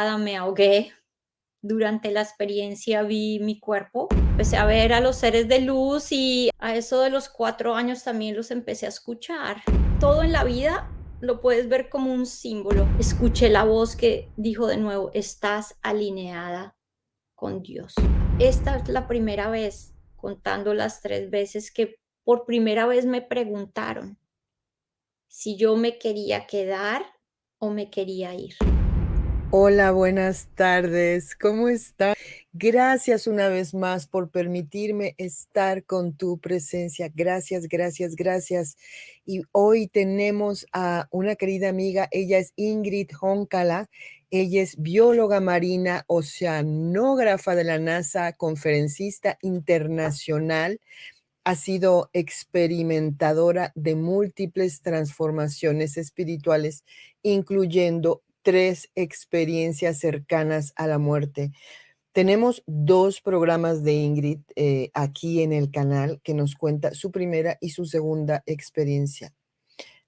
helada, me ahogué. Durante la experiencia vi mi cuerpo, empecé a ver a los seres de luz y a eso de los 4 años también los empecé a escuchar. Todo en la vida lo puedes ver como un símbolo. Escuché la voz que dijo de nuevo: "Estás alineada con Dios". Esta es la primera vez, contando las 3 veces, que por primera vez me preguntaron si yo me quería quedar o me quería ir. Hola, buenas tardes. ¿Cómo está? Gracias una vez más por permitirme estar con tu presencia. Gracias, gracias, gracias. Y hoy tenemos a una querida amiga. Ella es Ingrid Jóncala. Ella es bióloga marina, oceanógrafa de la NASA, conferencista internacional. Ha sido experimentadora de múltiples transformaciones espirituales, incluyendo 3 experiencias cercanas a la muerte. Tenemos 2 programas de Ingrid, aquí en el canal, que nos cuenta su primera y su segunda experiencia.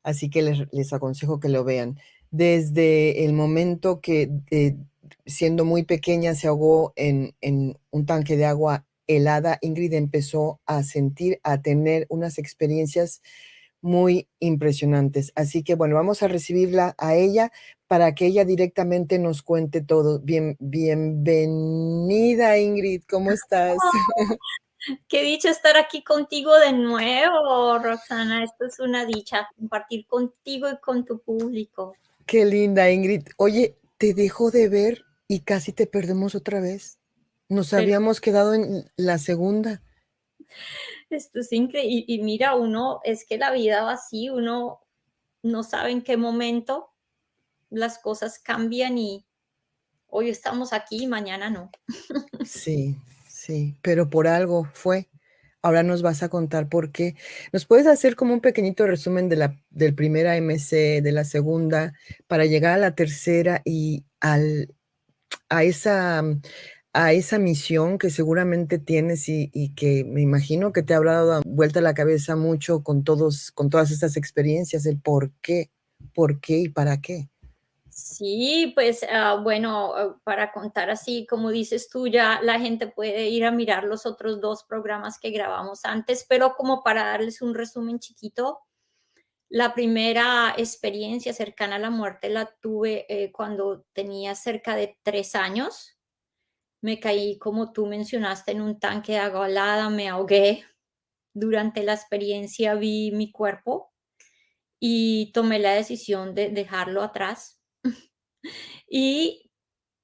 Así que les aconsejo que lo vean. Desde el momento que, siendo muy pequeña, se ahogó en un tanque de agua helada, Ingrid empezó a sentir, a tener unas experiencias muy impresionantes. Así que, bueno, vamos a recibirla a ella para que ella directamente nos cuente todo. Bienvenida, Ingrid, ¿cómo estás? Qué dicha estar aquí contigo de nuevo, Roxana. Esto es una dicha, compartir contigo y con tu público. Qué linda, Ingrid. Oye, te dejo de ver y casi te perdemos otra vez. Nos Pero habíamos quedado en la segunda. esto es increíble. Y mira, uno, es que la vida va así, uno no sabe en qué momento las cosas cambian y hoy estamos aquí y mañana no. Sí, sí, pero por algo fue. Ahora nos vas a contar por qué. ¿Nos puedes hacer como un pequeñito resumen de del primer AMC, de la segunda, para llegar a la tercera y a esa, a esa misión que seguramente tienes y que me imagino que te habrá dado vuelta la cabeza mucho con todas estas experiencias, el por qué y para qué? Sí, pues bueno, para contar así, como dices tú, ya la gente puede ir a mirar los otros 2 programas que grabamos antes, pero como para darles un resumen chiquito, la primera experiencia cercana a la muerte la tuve cuando tenía cerca de 3 años. Me caí, como tú mencionaste, en un tanque de agua helada, me ahogué. Durante la experiencia vi mi cuerpo y tomé la decisión de dejarlo atrás. Y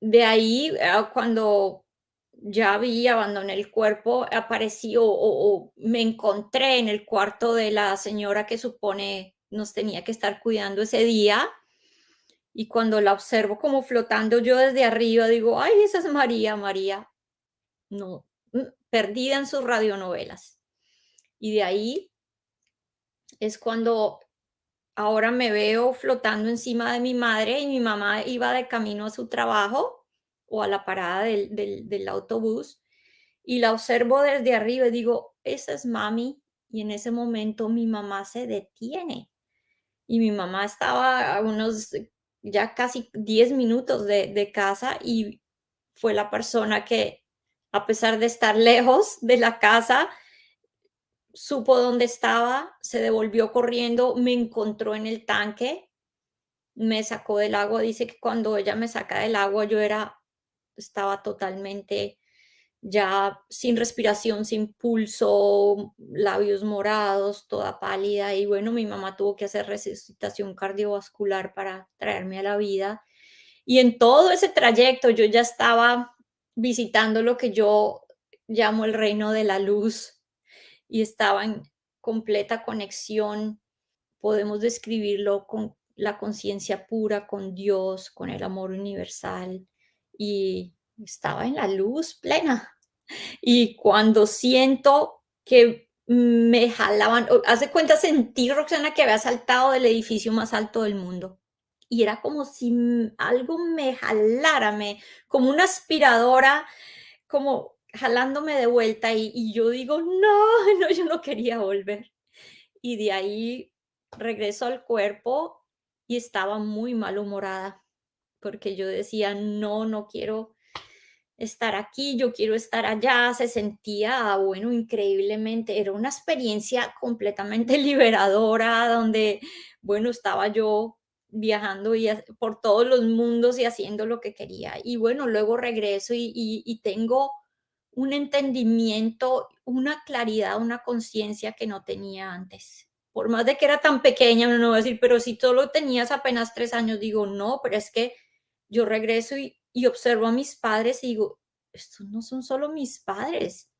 de ahí, cuando ya vi, abandoné el cuerpo, aparecí o me encontré en el cuarto de la señora que supone nos tenía que estar cuidando ese día. Y cuando la observo como flotando yo desde arriba, digo: "Ay, esa es María, María". No, perdida en sus radionovelas. Y de ahí es cuando ahora me veo flotando encima de mi madre y mi mamá iba de camino a su trabajo o a la parada del autobús y la observo desde arriba y digo: "Esa es mami". Y en ese momento mi mamá se detiene y mi mamá estaba a unos ya casi 10 minutos de casa y fue la persona que, a pesar de estar lejos de la casa, supo dónde estaba, se devolvió corriendo, me encontró en el tanque, me sacó del agua. Dice que cuando ella me saca del agua estaba totalmente ya sin respiración, sin pulso, labios morados, toda pálida. Y bueno, mi mamá tuvo que hacer resucitación cardiovascular para traerme a la vida. Y en todo ese trayecto yo ya estaba visitando lo que yo llamo el reino de la luz y estaba en completa conexión. Podemos describirlo con la conciencia pura, con Dios, con el amor universal, y estaba en la luz plena. Y cuando siento que me jalaban, haz de cuenta, sentí, Roxana, que había saltado del edificio más alto del mundo. Y era como si algo me jalara, como una aspiradora, como jalándome de vuelta. Y yo digo, no, no, yo no quería volver. Y de ahí regreso al cuerpo y estaba muy malhumorada porque yo decía, no, no quiero estar aquí, yo quiero estar allá, se sentía, bueno, increíblemente, era una experiencia completamente liberadora, donde, bueno, estaba yo viajando por todos los mundos y haciendo lo que quería. Y bueno, luego regreso y tengo un entendimiento, una claridad, una conciencia que no tenía antes. Por más de que era tan pequeña, uno no va a decir, pero si solo tenías apenas 3 años, digo, no, pero es que yo regreso y observo a mis padres y digo, estos no son solo mis padres,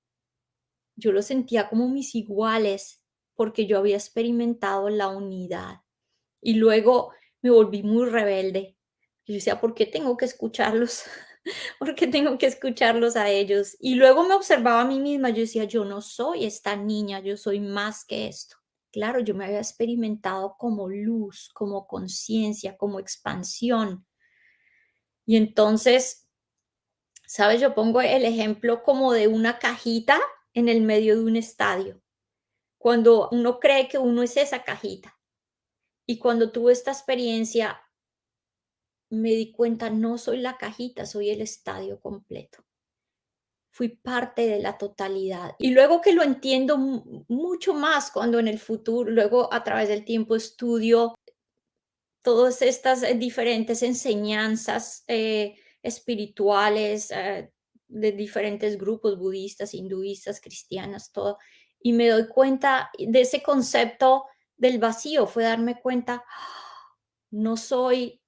yo los sentía como mis iguales, porque yo había experimentado la unidad. Y luego me volví muy rebelde. Yo decía, ¿por qué tengo que escucharlos? ¿Por qué tengo que escucharlos a ellos? Y luego me observaba a mí misma, yo decía, yo no soy esta niña, yo soy más que esto. Claro, yo me había experimentado como luz, como conciencia, como expansión. Y entonces, ¿sabes? Yo pongo el ejemplo como de una cajita en el medio de un estadio. Cuando uno cree que uno es esa cajita. Y cuando tuve esta experiencia, me di cuenta, no soy la cajita, soy el estadio completo. Fui parte de la totalidad. Y luego que lo entiendo mucho más cuando en el futuro, luego a través del tiempo estudio todas estas diferentes enseñanzas espirituales de diferentes grupos budistas, hinduistas, cristianas, todo. Y me doy cuenta de ese concepto del vacío, fue darme cuenta, no soy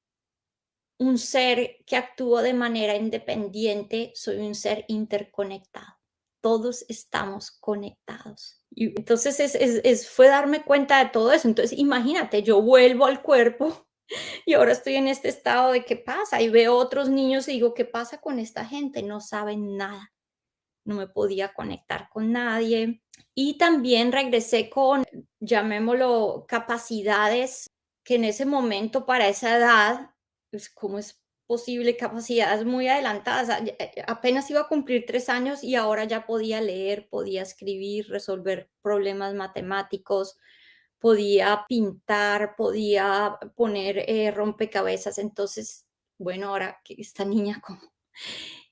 un ser que actúa de manera independiente, soy un ser interconectado. Todos estamos conectados. Y entonces fue darme cuenta de todo eso. Entonces, imagínate, yo vuelvo al cuerpo y ahora estoy en este estado de qué pasa y veo otros niños y digo, ¿qué pasa con esta gente? No saben nada. No me podía conectar con nadie. Y también regresé con, llamémoslo, capacidades que en ese momento, para esa edad, pues, ¿cómo es posible? Capacidades muy adelantadas. Apenas iba a cumplir 3 años y ahora ya podía leer, podía escribir, resolver problemas matemáticos, podía pintar, podía poner rompecabezas. Entonces, bueno, ahora que esta niña, ¿cómo?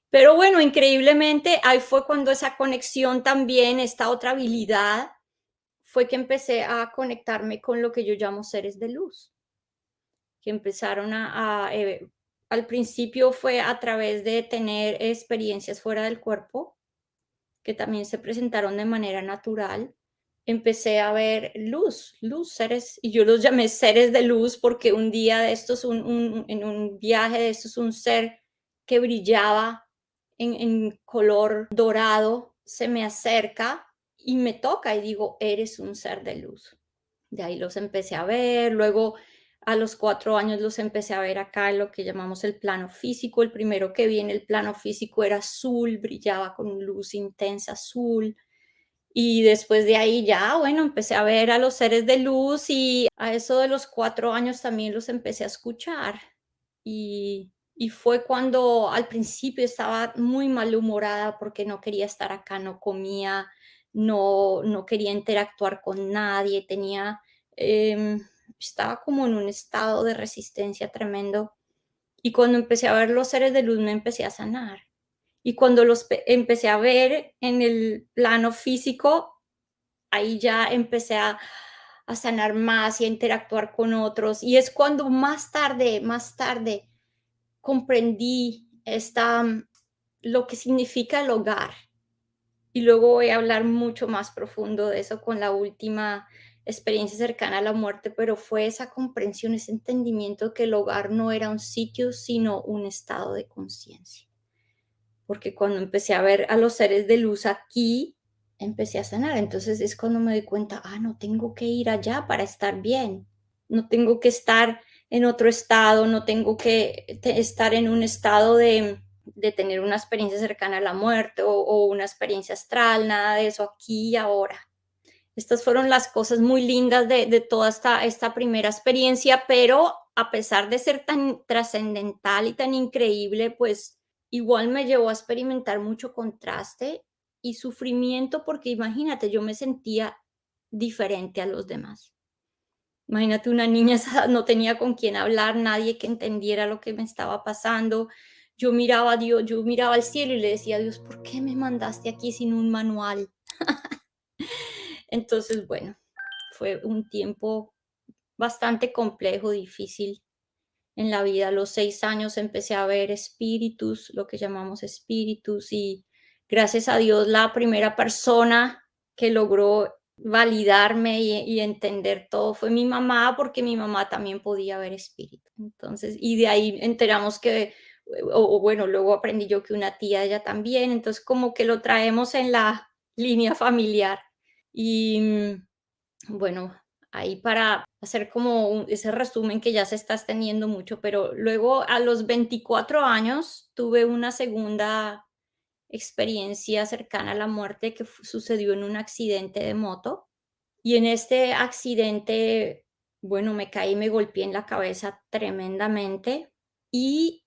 Pero bueno, increíblemente, ahí fue cuando esa conexión también, esta otra habilidad, fue que empecé a conectarme con lo que yo llamo seres de luz, que empezaron al principio fue a través de tener experiencias fuera del cuerpo, que también se presentaron de manera natural. Empecé a ver luz, seres, y yo los llamé seres de luz porque un día de estos, en un viaje de estos, un ser que brillaba en color dorado se me acerca y me toca y digo, eres un ser de luz. De ahí los empecé a ver, luego a los 4 años los empecé a ver acá en lo que llamamos el plano físico. El primero que vi en el plano físico era azul, brillaba con luz intensa azul. Y después de ahí ya, bueno, empecé a ver a los seres de luz y a eso de los 4 años también los empecé a escuchar. Y fue cuando al principio estaba muy malhumorada porque no quería estar acá, no comía, no quería interactuar con nadie, em, estaba como en un estado de resistencia tremendo. Y cuando empecé a ver los seres de luz me empecé a sanar. Y cuando empecé a ver en el plano físico, ahí ya empecé a sanar más y a interactuar con otros. Y es cuando más tarde comprendí lo que significa el hogar. Y luego voy a hablar mucho más profundo de eso con la última experiencia cercana a la muerte, pero fue esa comprensión, ese entendimiento que el hogar no era un sitio, sino un estado de conciencia. Porque cuando empecé a ver a los seres de luz aquí, empecé a sanar. Entonces es cuando me doy cuenta, no tengo que ir allá para estar bien. No tengo que estar en otro estado, no tengo que estar en un estado de tener una experiencia cercana a la muerte o una experiencia astral, nada de eso aquí y ahora. Estas fueron las cosas muy lindas de toda esta primera experiencia, pero a pesar de ser tan trascendental y tan increíble, pues igual me llevó a experimentar mucho contraste y sufrimiento, porque imagínate, yo me sentía diferente a los demás. Imagínate una niña a esa edad, no tenía con quién hablar, nadie que entendiera lo que me estaba pasando. Yo miraba a Dios, yo miraba al cielo y le decía a Dios, ¿por qué me mandaste aquí sin un manual? Entonces, bueno, fue un tiempo bastante complejo, difícil en la vida. A los 6 años empecé a ver espíritus, lo que llamamos espíritus, y gracias a Dios la primera persona que logró validarme y entender todo fue mi mamá, porque mi mamá también podía ver espíritus. Entonces, y de ahí enteramos que, o bueno, luego aprendí yo que una tía, ella también, entonces como que lo traemos en la línea familiar. Y bueno, ahí para hacer como ese resumen que ya se está extendiendo mucho, pero luego a los 24 años tuve una segunda experiencia cercana a la muerte que sucedió en un accidente de moto. Y en este accidente, bueno, me caí, me golpeé en la cabeza tremendamente. Y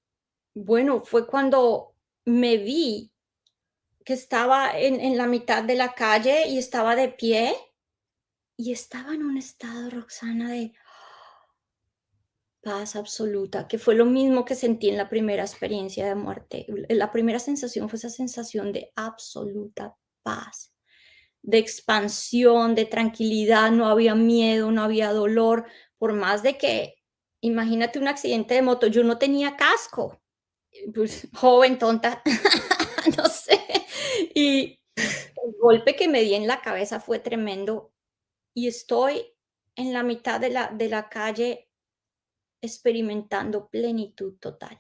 bueno, fue cuando me vi que estaba en la mitad de la calle y estaba de pie y estaba en un estado, Roxana, de paz absoluta, que fue lo mismo que sentí en la primera experiencia de muerte. La primera sensación fue esa sensación de absoluta paz, de expansión, de tranquilidad, no había miedo, no había dolor, por más de que, imagínate un accidente de moto, yo no tenía casco, pues joven, tonta, no sé, y el golpe que me di en la cabeza fue tremendo y estoy en la mitad de la calle experimentando plenitud total.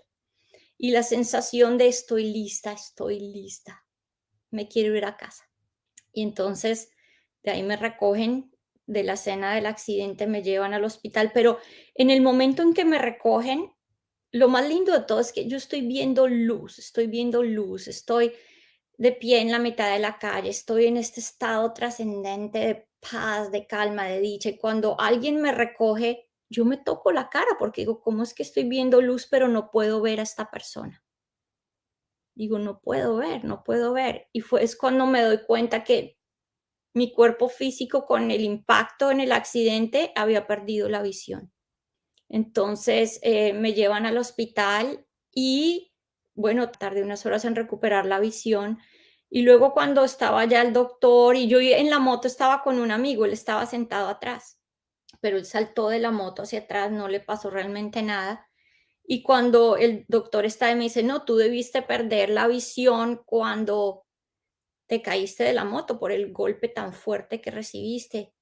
Y la sensación de estoy lista, me quiero ir a casa. Y entonces de ahí me recogen de la escena del accidente, me llevan al hospital, pero en el momento en que me recogen, lo más lindo de todo es que yo estoy viendo luz, estoy de pie en la mitad de la calle, estoy en este estado trascendente de paz, de calma, de dicha. Y cuando alguien me recoge, yo me toco la cara porque digo, ¿cómo es que estoy viendo luz pero no puedo ver a esta persona? Digo, no puedo ver, no puedo ver. Y es cuando me doy cuenta que mi cuerpo físico con el impacto en el accidente había perdido la visión. Entonces, me llevan al hospital y, bueno, tardé unas horas en recuperar la visión. Y luego cuando estaba ya el doctor y yo en la moto estaba con un amigo, él estaba sentado atrás, pero él saltó de la moto hacia atrás, no le pasó realmente nada. Y cuando el doctor está ahí, me dice, no, tú debiste perder la visión cuando te caíste de la moto por el golpe tan fuerte que recibiste.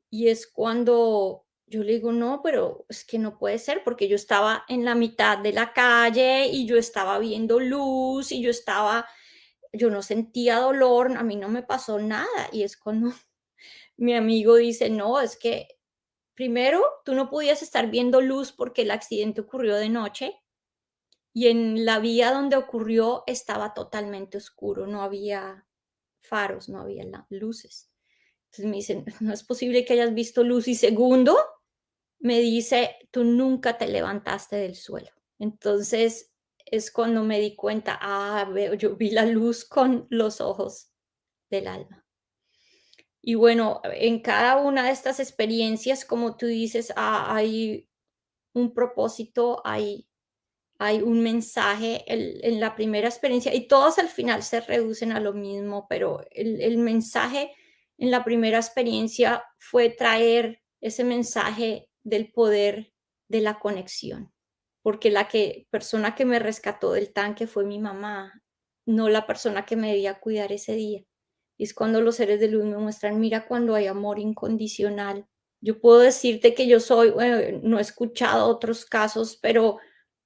Y es cuando yo le digo: "No, pero es que no puede ser", porque yo estaba en la mitad de la calle y yo estaba viendo luz y yo no sentía dolor, a mí no me pasó nada. Y es cuando mi amigo dice: "No, es que primero, tú no podías estar viendo luz porque el accidente ocurrió de noche y en la vía donde ocurrió estaba totalmente oscuro, no había faros, no había luces". Entonces me dicen: "No es posible que hayas visto luz". Y segundo, me dice: "Tú nunca te levantaste del suelo". Entonces, es cuando me di cuenta, veo, yo vi la luz con los ojos del alma. Y bueno, en cada una de estas experiencias, como tú dices, hay un propósito, hay un mensaje. En la primera experiencia, y todos al final se reducen a lo mismo, pero el mensaje en la primera experiencia fue traer ese mensaje del poder de la conexión, porque persona que me rescató del tanque fue mi mamá, no la persona que me debía cuidar ese día. Y es cuando los seres de luz me muestran, mira cuando hay amor incondicional. Yo puedo decirte que yo soy, bueno, no he escuchado otros casos, pero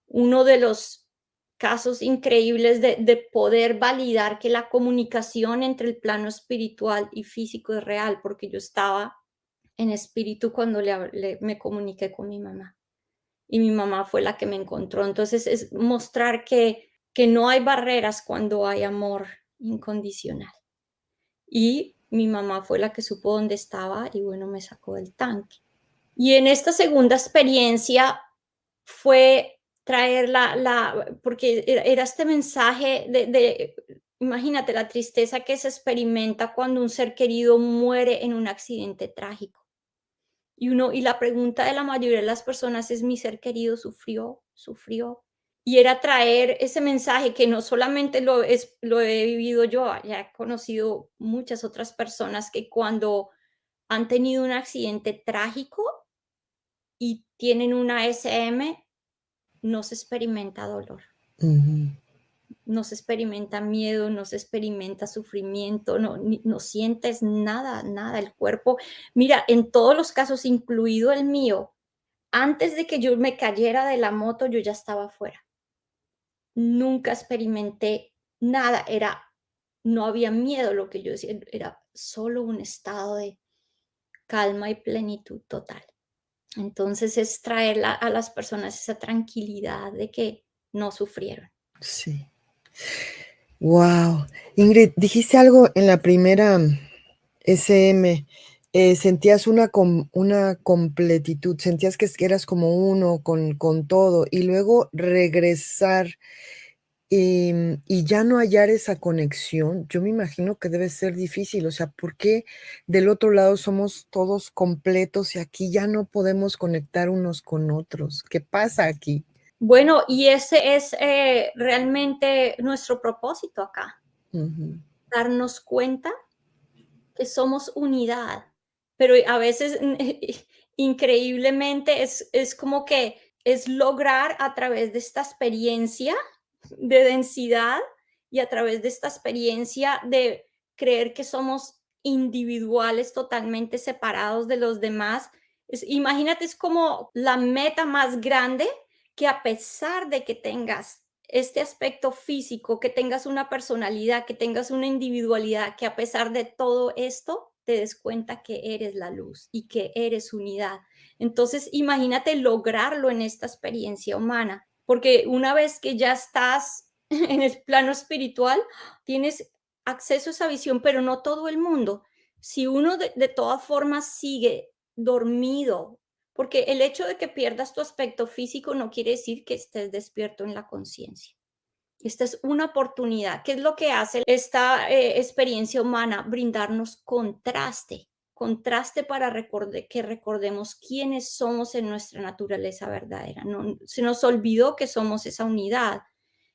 uno de los casos increíbles de poder validar que la comunicación entre el plano espiritual y físico es real, porque yo estaba en espíritu cuando me comuniqué con mi mamá y mi mamá fue la que me encontró. Entonces es mostrar que no hay barreras cuando hay amor incondicional. Y mi mamá fue la que supo dónde estaba y bueno, me sacó del tanque. Y en esta segunda experiencia fue traer porque era este mensaje imagínate la tristeza que se experimenta cuando un ser querido muere en un accidente trágico. Y la pregunta de la mayoría de las personas es: ¿mi ser querido sufrió? ¿Sufrió? Y era traer ese mensaje que no solamente lo he vivido yo, ya he conocido muchas otras personas que cuando han tenido un accidente trágico y tienen una SM, no se experimenta dolor, Ujú. no se experimenta miedo, no se experimenta sufrimiento, no sientes nada, nada. El cuerpo, mira, en todos los casos, incluido el mío, antes de que yo me cayera de la moto, yo ya estaba afuera. Nunca experimenté nada, no había miedo, lo que yo decía, era solo un estado de calma y plenitud total. Entonces, es traer a las personas esa tranquilidad de que no sufrieron. Sí. Wow. Ingrid, dijiste algo en la primera SM, sentías una completitud, sentías que eras como uno con todo, y luego regresar, y ya no hallar esa conexión, yo me imagino que debe ser difícil, o sea, ¿por qué del otro lado somos todos completos y aquí ya no podemos conectar unos con otros? ¿Qué pasa aquí? Bueno, y ese es, realmente nuestro propósito acá, Ujú, darnos cuenta que somos unidad, pero a veces, increíblemente, es como que es lograr a través de esta experiencia de densidad y a través de esta experiencia de creer que somos individuales totalmente separados de los demás. Imagínate, es como la meta más grande, que a pesar de que tengas este aspecto físico, que tengas una personalidad, que tengas una individualidad, que a pesar de todo esto te des cuenta que eres la luz y que eres unidad. Entonces, imagínate lograrlo en esta experiencia humana, porque una vez que ya estás en el plano espiritual, tienes acceso a esa visión, pero no todo el mundo. Si uno de todas formas sigue dormido, porque el hecho de que pierdas tu aspecto físico no quiere decir que estés despierto en la conciencia. Esta es una oportunidad. ¿Qué es lo que hace esta experiencia humana? Brindarnos contraste, contraste para que recordemos quiénes somos en nuestra naturaleza verdadera. No, se nos olvidó que somos esa unidad.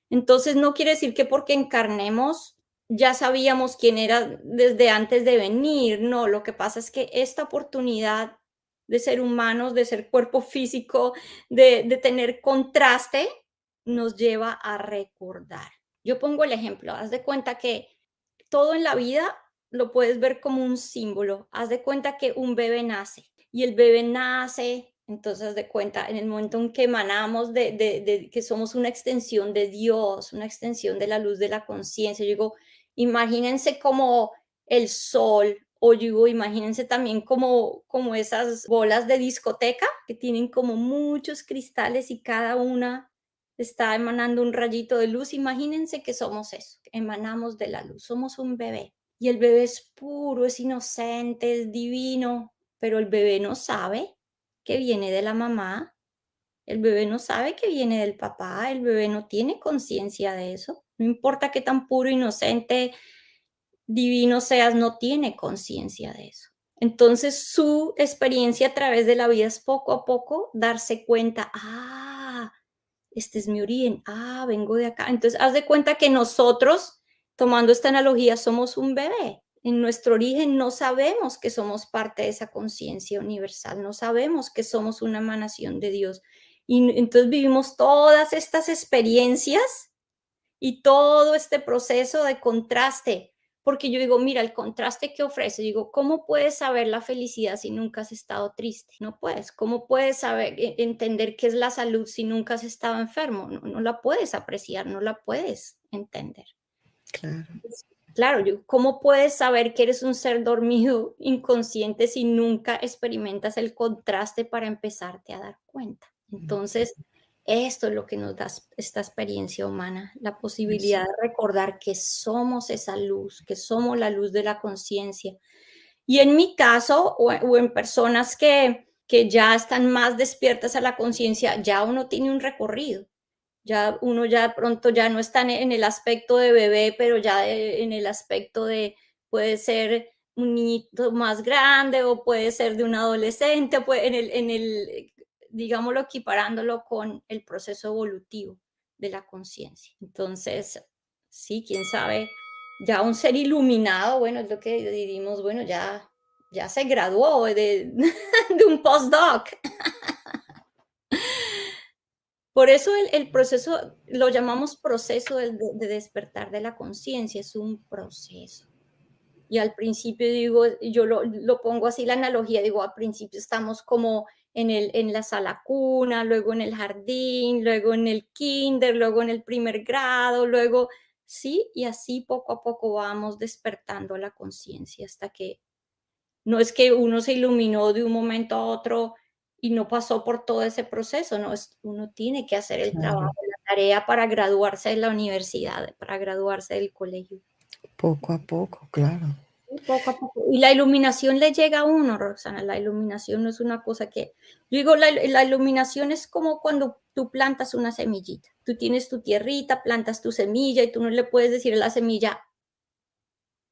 Entonces no quiere decir que porque encarnemos ya sabíamos quién era desde antes de venir. No, lo que pasa es que esta oportunidad de ser humanos, de ser cuerpo físico, de tener contraste, nos lleva a recordar. Yo pongo el ejemplo, haz de cuenta que todo en la vida lo puedes ver como un símbolo. Haz de cuenta que un bebé nace y el bebé nace, entonces haz de cuenta, en el momento en que emanamos de que somos una extensión de Dios, una extensión de la luz de la conciencia. Yo digo, imagínense como el sol, o yo digo, imagínense también como esas bolas de discoteca que tienen como muchos cristales y cada una está emanando un rayito de luz. Imagínense que somos eso, que emanamos de la luz, somos un bebé. Y el bebé es puro, es inocente, es divino, pero el bebé no sabe que viene de la mamá, el bebé no sabe que viene del papá, el bebé no tiene conciencia de eso. No importa qué tan puro, inocente, divino seas, no tiene conciencia de eso. Entonces, su experiencia a través de la vida es poco a poco darse cuenta, este es mi origen, vengo de acá. Entonces, haz de cuenta que nosotros, tomando esta analogía, somos un bebé. En nuestro origen no sabemos que somos parte de esa conciencia universal, no sabemos que somos una emanación de Dios. Y entonces vivimos todas estas experiencias y todo este proceso de contraste, porque yo digo, mira, el contraste que ofrece, digo, ¿cómo puedes saber la felicidad si nunca has estado triste? No puedes. ¿Cómo puedes saber, entender qué es la salud si nunca has estado enfermo? No, no la puedes apreciar, no la puedes entender. claro. Claro, ¿cómo puedes saber que eres un ser dormido, inconsciente, si nunca experimentas el contraste para empezarte a dar cuenta? Entonces, esto es lo que nos da esta experiencia humana, la posibilidad Eso. de recordar que somos esa luz, que somos la luz de la conciencia. Y en mi caso, o en personas que ya están más despiertas a la conciencia, ya uno tiene un recorrido. Ya uno ya de pronto ya no está en el aspecto de bebé, pero ya en el aspecto de, puede ser un niñito más grande o puede ser de un adolescente, puede digámoslo, equiparándolo con el proceso evolutivo de la conciencia. Entonces, sí, quién sabe, ya un ser iluminado, bueno, es lo que diríamos, bueno, ya se graduó de, de un postdoc. Por eso el proceso, lo llamamos proceso de despertar de la conciencia, es un proceso. Y al principio digo, yo lo pongo así la analogía, digo, al principio estamos como en la sala cuna, luego en el jardín, luego en el kinder, luego en el primer grado, luego, sí, y así poco a poco vamos despertando la conciencia hasta que no es que uno se iluminó de un momento a otro y no pasó por todo ese proceso, no, uno tiene que hacer el trabajo, Claro, la tarea para graduarse de la universidad, para graduarse del colegio. poco a poco, claro. Sí, poco a poco. Y la iluminación le llega a uno, Roxana, la iluminación no es una cosa que yo digo, la iluminación es como cuando tú plantas una semillita. Tú tienes tu tierrita, plantas tu semilla y tú no le puedes decir a la semilla,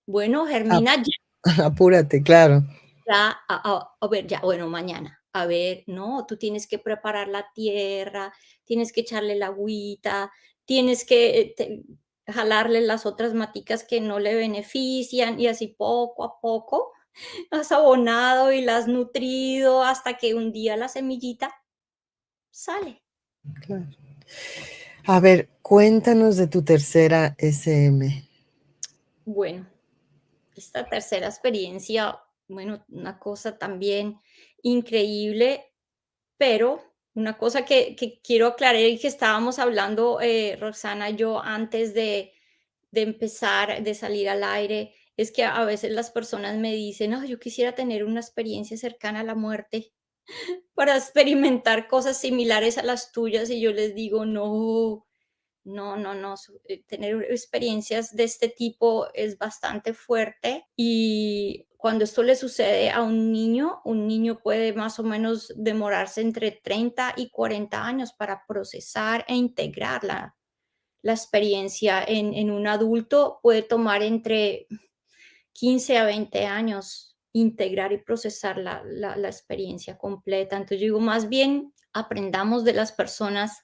bueno, Ap germina ya. apúrate, claro, Ya, a ver, ya, bueno, mañana. A ver, no, tú tienes que preparar la tierra, tienes que echarle la agüita, tienes que jalarle las otras maticas que no le benefician y así poco a poco has abonado y la has nutrido hasta que un día la semillita sale. claro. A ver, cuéntanos de tu tercera SM. Bueno, esta tercera experiencia, bueno, una cosa también increíble. Pero una cosa que quiero aclarar y que estábamos hablando, Roxana y yo, antes de empezar, de salir al aire, es que a veces las personas me dicen: "No, yo quisiera tener una experiencia cercana a la muerte para experimentar cosas similares a las tuyas", y yo les digo: "No, no, no, no, tener experiencias de este tipo es bastante fuerte y cuando esto le sucede a un niño puede más o menos demorarse entre 30 y 40 años para procesar e integrar la experiencia. En un adulto puede tomar entre 15 a 20 años integrar y procesar la experiencia completa. Entonces yo digo, más bien aprendamos de las personas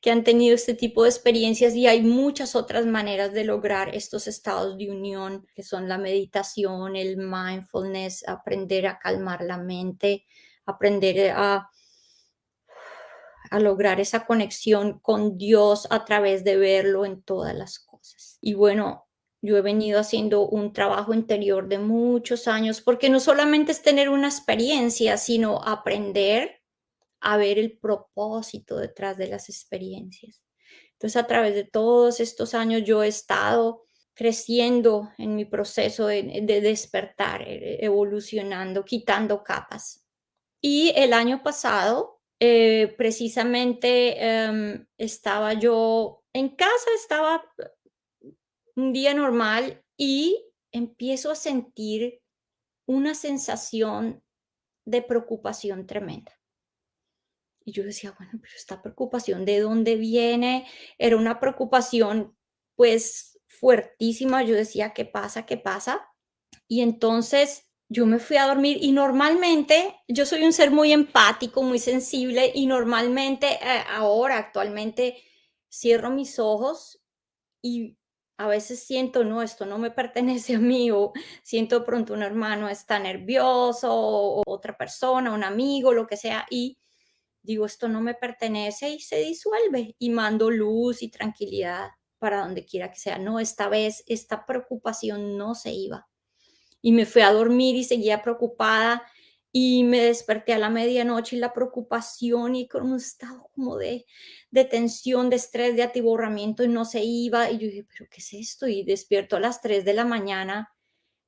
que han tenido este tipo de experiencias y hay muchas otras maneras de lograr estos estados de unión, que son la meditación, el mindfulness, aprender a calmar la mente, aprender a lograr esa conexión con Dios a través de verlo en todas las cosas. Y bueno, yo he venido haciendo un trabajo interior de muchos años, porque no solamente es tener una experiencia, sino aprender a ver el propósito detrás de las experiencias. Entonces, a través de todos estos años yo he estado creciendo en mi proceso de despertar, evolucionando, quitando capas. Y el año pasado, precisamente, estaba yo en casa, estaba un día normal y empiezo a sentir una sensación de preocupación tremenda. Y yo decía, bueno, pero esta preocupación, ¿de dónde viene? Era una preocupación, pues, fuertísima. Yo decía, ¿qué pasa? ¿Qué pasa? Y entonces yo me fui a dormir y normalmente yo soy un ser muy empático, muy sensible y normalmente ahora, actualmente, cierro mis ojos y a veces siento, no, esto no me pertenece a mí o siento de pronto un hermano está nervioso o otra persona, un amigo, lo que sea, y digo, esto no me pertenece y se disuelve y mando luz y tranquilidad para donde quiera que sea. No, esta vez esta preocupación no se iba y me fui a dormir y seguía preocupada y me desperté a la medianoche y la preocupación y con un estado como de tensión, de estrés, de atiborramiento y no se iba. Y yo dije, pero ¿qué es esto? Y despierto a las 3 de la mañana,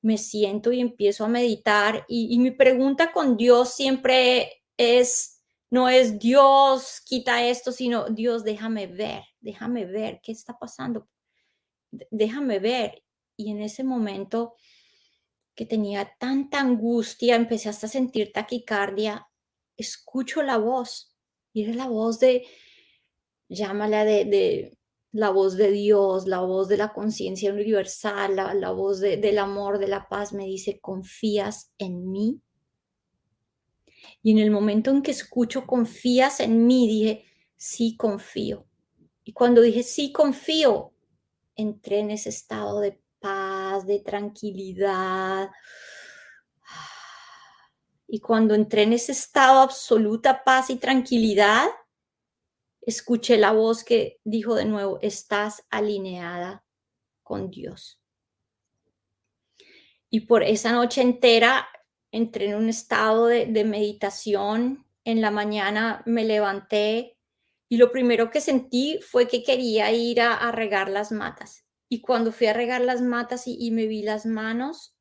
me siento y empiezo a meditar y mi pregunta con Dios siempre es, no es Dios, quita esto, sino Dios, déjame ver qué está pasando, déjame ver. Y en ese momento que tenía tanta angustia, empecé hasta a sentir taquicardia, escucho la voz y era la voz de, llámala la voz de Dios, la voz de la conciencia universal, la voz del amor, de la paz, me dice, ¿confías en mí? Y en el momento en que escucho, ¿confías en mí? Dije, sí, confío. Y cuando dije, sí, confío, entré en ese estado de paz, de tranquilidad. Y cuando entré en ese estado de absoluta paz y tranquilidad, escuché la voz que dijo de nuevo, estás alineada con Dios. Y por esa noche entera entré en un estado de meditación. En la mañana me levanté y lo primero que sentí fue que quería ir a regar las matas. Y cuando fui a regar las matas y me vi las manos,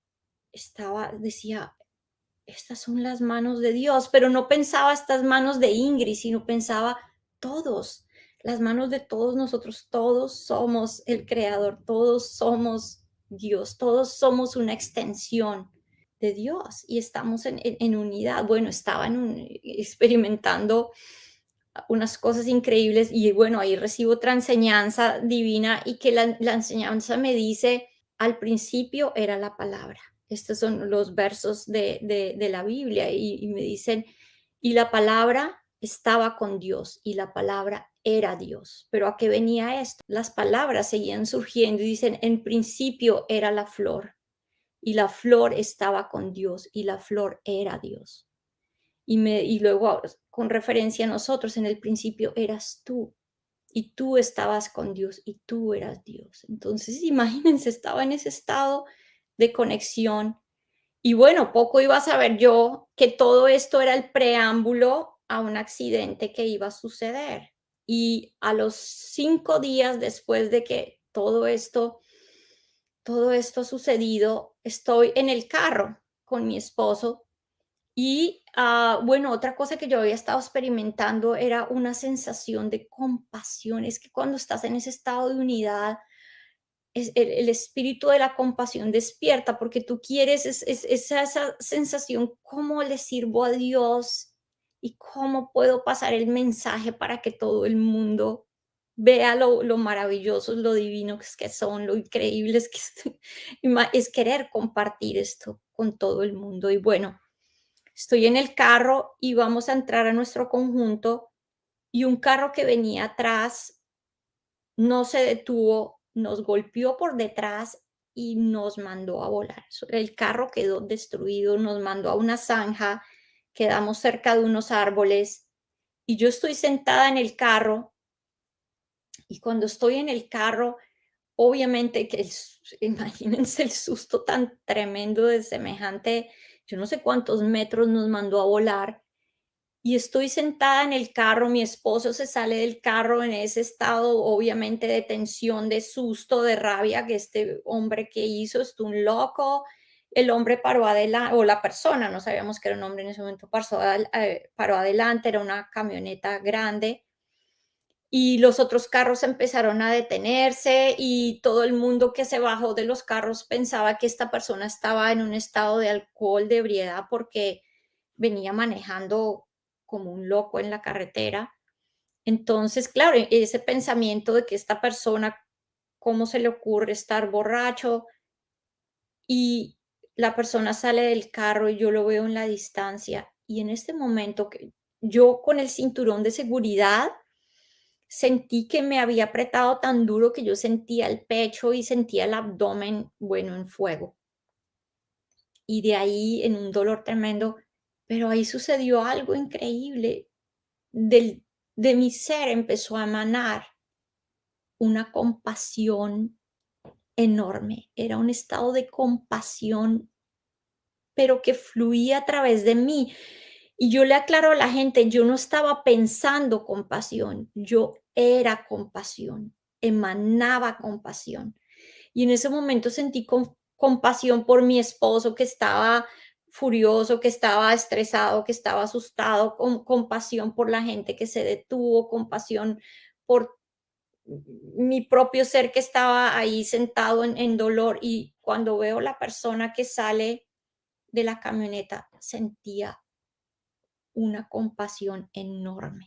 decía, estas son las manos de Dios, pero no pensaba estas manos de Ingrid, sino pensaba todos, las manos de todos nosotros, todos somos el Creador, todos somos Dios, todos somos una extensión de Dios y estamos en unidad. Bueno, experimentando unas cosas increíbles y bueno, ahí recibo otra enseñanza divina y que la enseñanza me dice, al principio era la palabra. Estos son los versos de la Biblia y me dicen, y la palabra estaba con Dios y la palabra era Dios. Pero ¿a qué venía esto? Las palabras seguían surgiendo y dicen, en principio era la flor y la flor estaba con Dios y la flor era Dios. Y luego con referencia a nosotros, en el principio eras tú y tú estabas con Dios y tú eras Dios. Entonces, imagínense, estaba en ese estado de conexión. Y bueno, poco iba a saber yo que todo esto era el preámbulo a un accidente que iba a suceder. Y a los 5 días después de que todo esto ha sucedido, estoy en el carro con mi esposo y bueno, otra cosa que yo había estado experimentando era una sensación de compasión. Es que cuando estás en ese estado de unidad, el espíritu de la compasión despierta porque tú quieres esa sensación, ¿cómo le sirvo a Dios? ¿Y cómo puedo pasar el mensaje para que todo el mundo vea lo maravillosos, lo divinos que son, lo increíbles que es querer compartir esto con todo el mundo? Y bueno, estoy en el carro y vamos a entrar a nuestro conjunto y un carro que venía atrás no se detuvo, nos golpeó por detrás y nos mandó a volar. El carro quedó destruido, nos mandó a una zanja, quedamos cerca de unos árboles y yo estoy sentada en el carro y cuando estoy en el carro, obviamente que imagínense el susto tan tremendo de semejante, yo no sé cuántos metros nos mandó a volar y estoy sentada en el carro, mi esposo se sale del carro en ese estado, obviamente, de tensión, de susto, de rabia, que este hombre que hizo es un loco. El hombre paró adelante, o la persona, no sabíamos que era un hombre en ese momento, paró adelante, era una camioneta grande. Y los otros carros empezaron a detenerse y todo el mundo que se bajó de los carros pensaba que esta persona estaba en un estado de alcohol, de ebriedad, porque venía manejando como un loco en la carretera. Entonces, claro, ese pensamiento de que esta persona, ¿cómo se le ocurre estar borracho? Y la persona sale del carro y yo lo veo en la distancia. Y en este momento que yo con el cinturón de seguridad sentí que me había apretado tan duro que yo sentía el pecho y sentía el abdomen, bueno, en fuego. Y de ahí en un dolor tremendo, pero ahí sucedió algo increíble. Del, de mi ser empezó a emanar una compasión enorme. Era un estado de compasión, pero que fluía a través de mí. Y yo le aclaro a la gente, yo no estaba pensando compasión, yo era compasión, emanaba compasión. Y en ese momento sentí compasión por mi esposo que estaba furioso, que estaba estresado, que estaba asustado, compasión por la gente que se detuvo, compasión por mi propio ser que estaba ahí sentado en dolor. Y cuando veo la persona que sale de la camioneta, sentía una compasión enorme.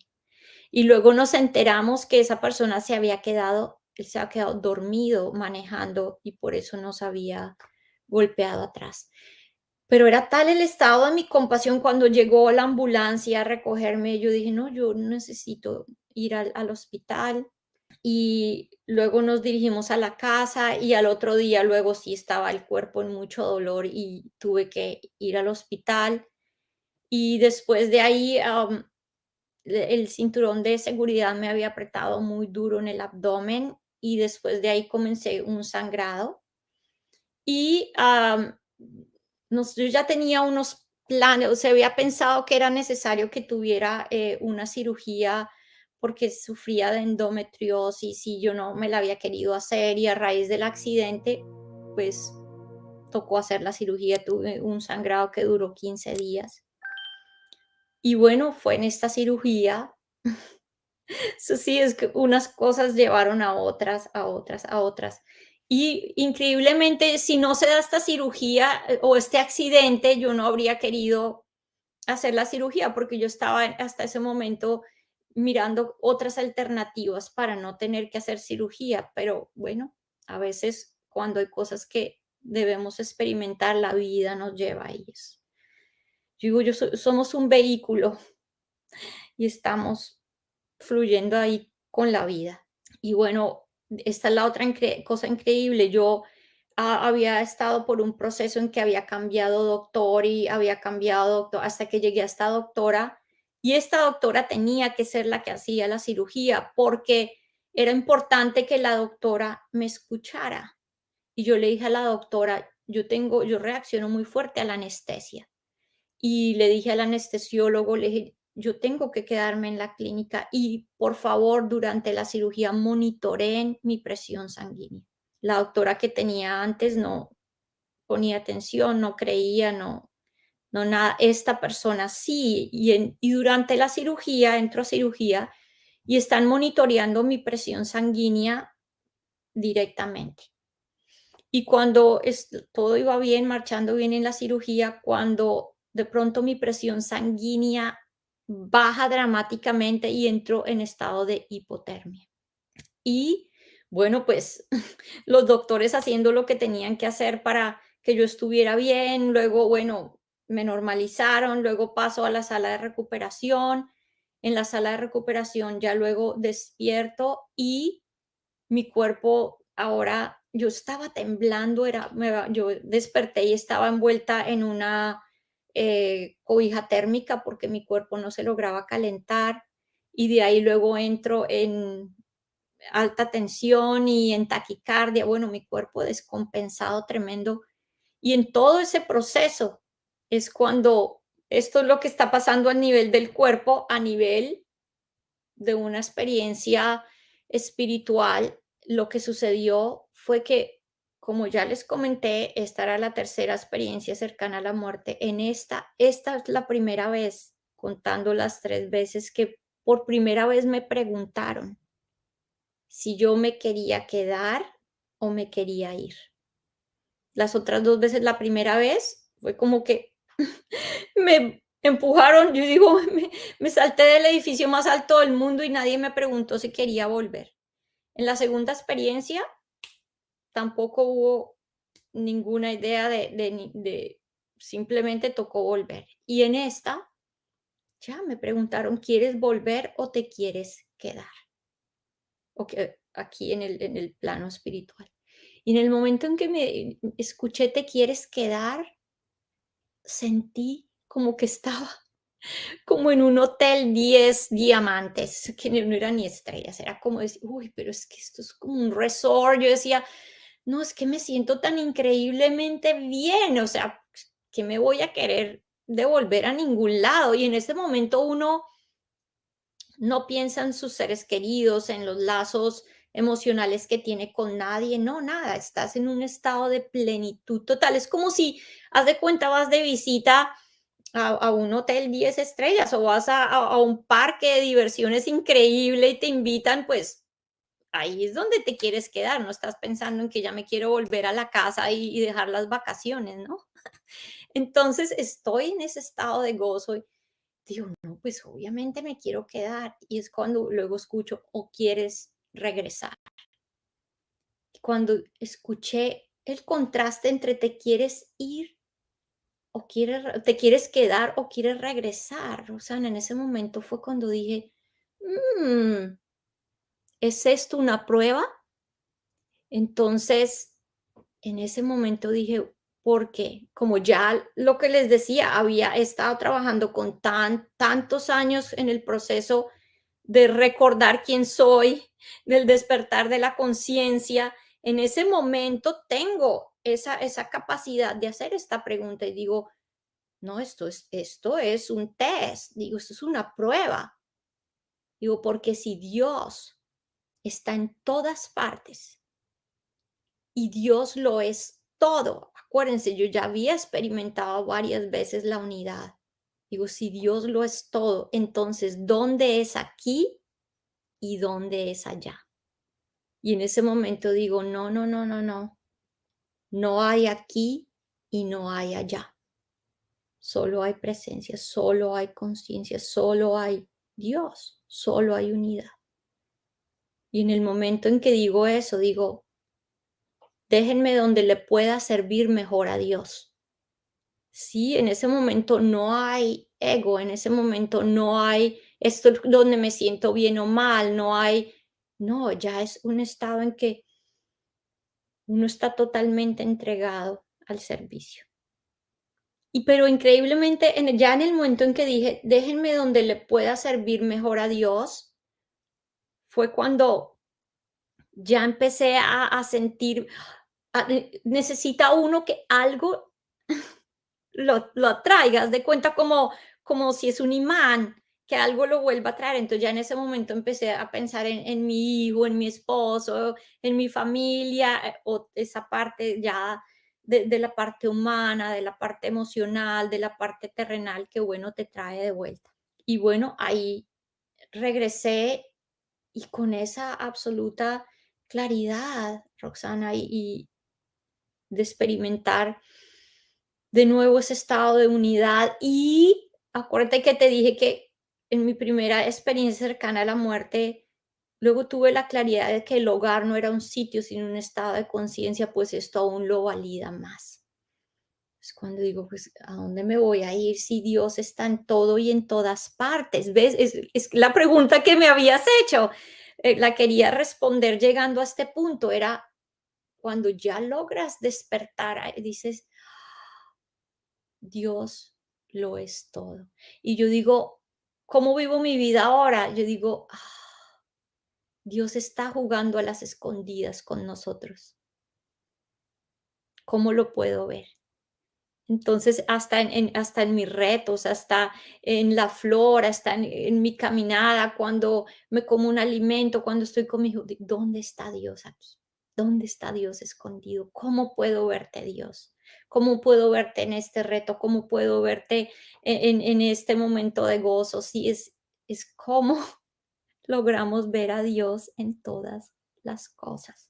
Y luego nos enteramos que esa persona se había quedado él se había quedado dormido manejando y por eso nos había golpeado atrás. Pero era tal el estado de mi compasión cuando llegó la ambulancia a recogerme, yo dije: "No, yo necesito ir al hospital". Y luego nos dirigimos a la casa y al otro día luego sí estaba el cuerpo en mucho dolor y tuve que ir al hospital. Y después de ahí, el cinturón de seguridad me había apretado muy duro en el abdomen y después de ahí comencé un sangrado. Y yo ya tenía unos planes, o sea, había pensado que era necesario que tuviera una cirugía porque sufría de endometriosis y yo no me la había querido hacer y a raíz del accidente, pues tocó hacer la cirugía, tuve un sangrado que duró 15 días. Y bueno, fue en esta cirugía. So, sí, es que unas cosas llevaron a otras, a otras, a otras. Y increíblemente, si no se da esta cirugía o este accidente, yo no habría querido hacer la cirugía porque yo estaba hasta ese momento mirando otras alternativas para no tener que hacer cirugía. Pero bueno, a veces cuando hay cosas que debemos experimentar, la vida nos lleva a ellas. Yo digo, somos un vehículo y estamos fluyendo ahí con la vida. Y bueno, esta es la otra cosa increíble. Yo había estado por un proceso en que había cambiado doctor y había cambiado doctor hasta que llegué a esta doctora. Y esta doctora tenía que ser la que hacía la cirugía porque era importante que la doctora me escuchara. Y yo le dije a la doctora, yo reacciono muy fuerte a la anestesia. Y le dije al anestesiólogo, le dije: "Yo tengo que quedarme en la clínica y, por favor, durante la cirugía monitoreen mi presión sanguínea". La doctora que tenía antes no ponía atención, no creía, no nada. Esta persona sí, y durante la cirugía, entro a cirugía y están monitoreando mi presión sanguínea directamente. Y cuando todo iba bien, marchando bien en la cirugía, cuando de pronto mi presión sanguínea baja dramáticamente y entro en estado de hipotermia. Y bueno, pues los doctores haciendo lo que tenían que hacer para que yo estuviera bien, luego, bueno, me normalizaron, luego paso a la sala de recuperación. En la sala de recuperación ya luego despierto y mi cuerpo ahora, yo estaba temblando, yo desperté y estaba envuelta en una cobija térmica porque mi cuerpo no se lograba calentar y de ahí luego entro en alta tensión y en taquicardia, bueno, mi cuerpo descompensado tremendo. Y en todo ese proceso es cuando esto es lo que está pasando a nivel del cuerpo, a nivel de una experiencia espiritual, lo que sucedió fue que, como ya les comenté, esta era la tercera experiencia cercana a la muerte. Esta es la primera vez, contando las 3 veces, que por primera vez me preguntaron si yo me quería quedar o me quería ir. Las otras 2 veces, la primera vez fue como que me empujaron, yo digo, me salté del edificio más alto del mundo y nadie me preguntó si quería volver. En la segunda experiencia tampoco hubo ninguna idea simplemente tocó volver. Y en esta, ya me preguntaron, ¿quieres volver o te quieres quedar? O que aquí en el plano espiritual. Y en el momento en que me escuché, ¿te quieres quedar? Sentí como que estaba como en un hotel 10 diamantes, que no eran ni estrellas, era como decir: "Uy, pero es que esto es como un resort". Yo decía: "No, es que me siento tan increíblemente bien, o sea, que me voy a querer devolver a ningún lado". Y en ese momento uno no piensa en sus seres queridos, en los lazos emocionales que tiene con nadie, no, nada, estás en un estado de plenitud total. Es como si, haz de cuenta, vas de visita a un hotel 10 estrellas o vas a un parque de diversiones increíble y te invitan, pues ahí es donde te quieres quedar, no estás pensando en que ya me quiero volver a la casa y dejar las vacaciones, ¿no? Entonces estoy en ese estado de gozo y digo, no, pues obviamente me quiero quedar y es cuando luego escucho, o quieres regresar. cuando escuché el contraste entre te quieres ir o te quieres quedar o quieres regresar, Roxana, en ese momento fue cuando dije, "Mm, ¿es esto una prueba?". Entonces, en ese momento dije, ¿por qué? Como ya lo que les decía, había estado trabajando con tantos años en el proceso de recordar quién soy, del despertar de la conciencia. En ese momento tengo esa capacidad de hacer esta pregunta y digo, no, esto es un test, digo, esto es una prueba. Digo, porque si Dios está en todas partes y Dios lo es todo, acuérdense, yo ya había experimentado varias veces la unidad. Digo, si Dios lo es todo, entonces, ¿dónde es aquí y dónde es allá? Y en ese momento digo, no, no, no, no, no, no hay aquí y no hay allá. Solo hay presencia, solo hay conciencia, solo hay Dios, solo hay unidad. Y en el momento en que digo eso, digo, déjenme donde le pueda servir mejor a Dios. Sí, en ese momento no hay ego, en ese momento no hay esto es donde me siento bien o mal, no hay, no, ya es un estado en que uno está totalmente entregado al servicio. Y pero increíblemente, ya en el momento en que dije, déjenme donde le pueda servir mejor a Dios, fue cuando ya empecé a sentir, necesita uno que algo lo atraiga, haz de cuenta como si es un imán, que algo lo vuelva a traer. Entonces, ya en ese momento empecé a pensar en mi hijo, en mi esposo, en mi familia, o esa parte ya de la parte humana, de la parte emocional, de la parte terrenal que, bueno, te trae de vuelta. Y bueno, ahí regresé y con esa absoluta claridad, Roxana, y de experimentar de nuevo ese estado de unidad. Y acuérdate que te dije que en mi primera experiencia cercana a la muerte, luego tuve la claridad de que el hogar no era un sitio, sino un estado de conciencia, pues esto aún lo valida más. Es cuando digo, pues, ¿a dónde me voy a ir si Dios está en todo y en todas partes? ¿Ves? Es la pregunta que me habías hecho. La quería responder llegando a este punto. Era cuando ya logras despertar, dices, Dios lo es todo. Y yo digo, ¿cómo vivo mi vida ahora? Yo digo, Dios está jugando a las escondidas con nosotros. ¿Cómo lo puedo ver? Entonces, hasta en mis retos, hasta en la flor, hasta en mi caminada, cuando me como un alimento, cuando estoy con mi hijo, ¿dónde está Dios aquí? ¿Dónde está Dios escondido? ¿Cómo puedo verte, Dios? ¿Cómo puedo verte en este reto? ¿Cómo puedo verte en este momento de gozo? Sí, es cómo logramos ver a Dios en todas las cosas.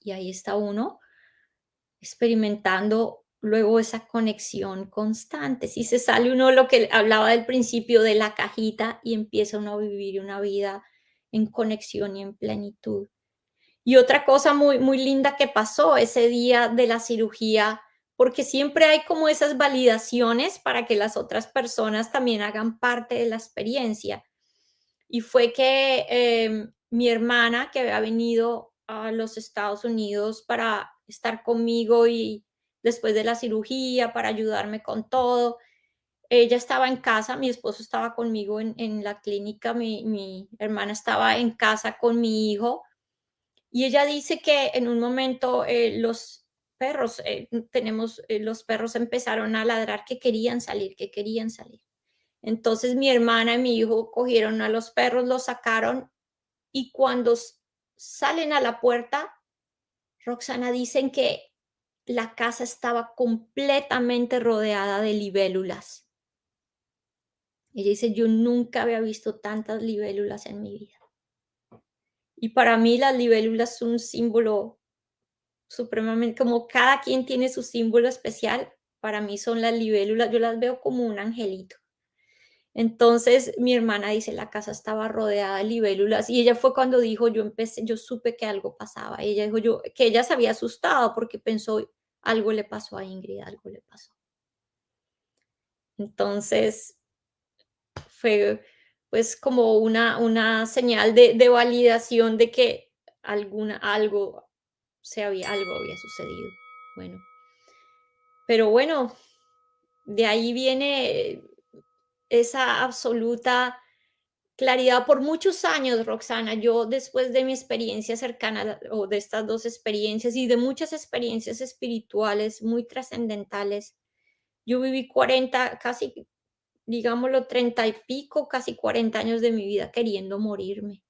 Y ahí está uno experimentando luego esa conexión constante. Si se sale uno lo que hablaba del principio de la cajita y empieza uno a vivir una vida en conexión y en plenitud. Y otra cosa muy, muy linda que pasó ese día de la cirugía, porque siempre hay como esas validaciones para que las otras personas también hagan parte de la experiencia. Y fue que mi hermana, que había venido a los Estados Unidos para estar conmigo y después de la cirugía, para ayudarme con todo, ella estaba en casa, mi esposo estaba conmigo en la clínica, mi hermana estaba en casa con mi hijo y ella dice que en un momento los perros, los perros empezaron a ladrar que querían salir, que querían salir. Entonces mi hermana y mi hijo cogieron a los perros, los sacaron y cuando salen a la puerta, Roxana, dicen que la casa estaba completamente rodeada de libélulas. Ella dice, yo nunca había visto tantas libélulas en mi vida. Y para mí las libélulas son un símbolo supremamente, como cada quien tiene su símbolo especial, para mí son las libélulas, yo las veo como un angelito. Entonces mi hermana dice, la casa estaba rodeada de libélulas y ella fue cuando dijo, yo supe que algo pasaba. Ella dijo que ella se había asustado porque pensó, algo le pasó a Ingrid, algo le pasó. Entonces fue pues como una señal de validación de que algo había sucedido. Bueno, pero bueno, de ahí viene esa absoluta claridad por muchos años, Roxana. Yo después de mi experiencia cercana o de estas 2 experiencias y de muchas experiencias espirituales muy trascendentales, yo viví 40, casi, digámoslo, 30 y pico, casi 40 años de mi vida queriendo morirme,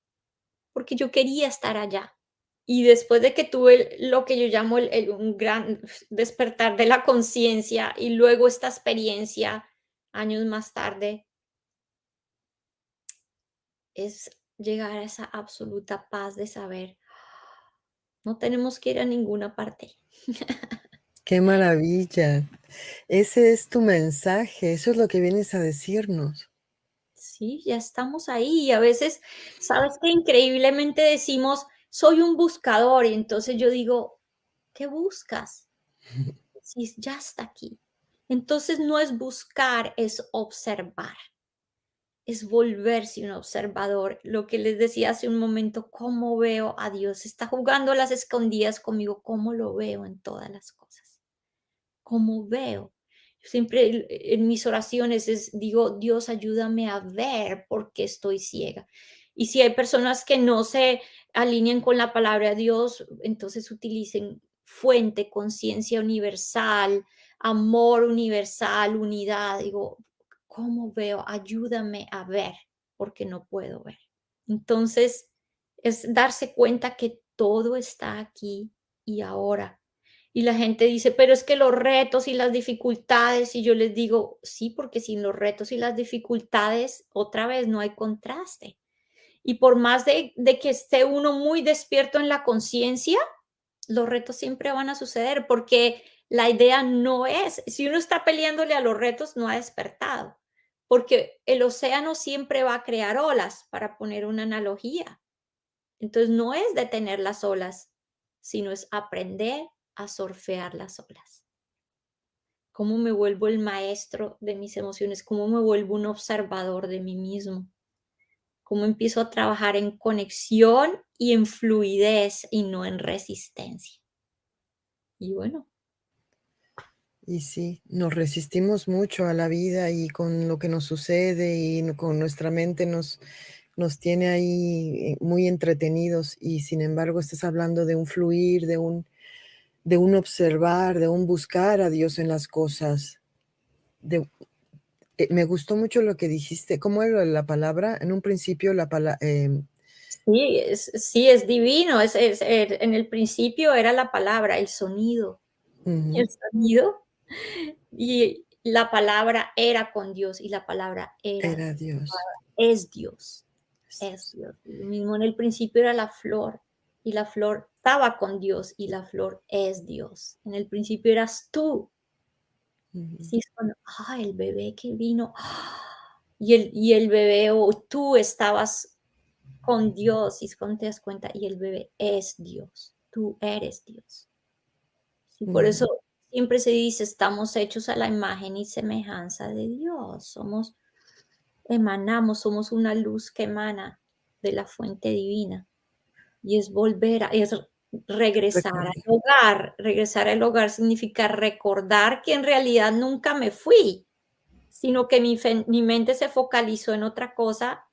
porque yo quería estar allá. Y después de que tuve lo que yo llamo un gran despertar de la conciencia y luego esta experiencia años más tarde, es llegar a esa absoluta paz de saber, no tenemos que ir a ninguna parte. Qué maravilla. Ese es tu mensaje, eso es lo que vienes a decirnos. Sí, ya estamos ahí. Y a veces, ¿sabes qué? Increíblemente decimos, soy un buscador. Y entonces yo digo, ¿qué buscas? Si ya está aquí. Entonces no es buscar, es observar. Es volverse un observador. Lo que les decía hace un momento, ¿cómo veo a Dios? Está jugando a las escondidas conmigo, ¿cómo lo veo en todas las cosas? ¿Cómo veo? Siempre en mis oraciones digo, Dios, ayúdame a ver por qué estoy ciega. Y si hay personas que no se alinean con la palabra de Dios, entonces utilicen fuente, conciencia universal, amor universal, unidad. Digo, ¿cómo veo? Ayúdame a ver porque no puedo ver. Entonces, es darse cuenta que todo está aquí y ahora. Y la gente dice, pero es que los retos y las dificultades, y yo les digo, sí, porque sin los retos y las dificultades, otra vez no hay contraste. Y por más de que esté uno muy despierto en la conciencia, los retos siempre van a suceder, porque la idea no es, si uno está peleándole a los retos, no ha despertado, porque el océano siempre va a crear olas, para poner una analogía. Entonces no es detener las olas, sino es aprender a surfear las olas. ¿Cómo me vuelvo el maestro de mis emociones? ¿Cómo me vuelvo un observador de mí mismo? ¿Cómo empiezo a trabajar en conexión y en fluidez y no en resistencia? Y bueno, Y sí, nos resistimos mucho a la vida y con lo que nos sucede y con nuestra mente nos tiene ahí muy entretenidos y sin embargo estás hablando de un fluir, de un observar, de un buscar a Dios en las cosas. De, me gustó mucho lo que dijiste. ¿Cómo era la palabra? En un principio la palabra... sí, es divino. En el principio era la palabra, el sonido. El sonido y la palabra era con Dios y la palabra era era Dios. es Dios, Es es Dios. Dios. Lo mismo en el principio era la flor y la flor estaba con Dios y la flor es Dios. En el principio eras tú. Ujú, Así es cuando, el bebé que vino, y el bebé o tú estabas con Dios y es cuando te das cuenta y el bebé es Dios, tú eres Dios. Sí, por ujú, eso siempre se dice, estamos hechos a la imagen y semejanza de Dios. Somos una luz que emana de la fuente divina. Y es regresar al recordar. hogar. Regresar al hogar significa recordar que en realidad nunca me fui, sino que mi mente se focalizó en otra cosa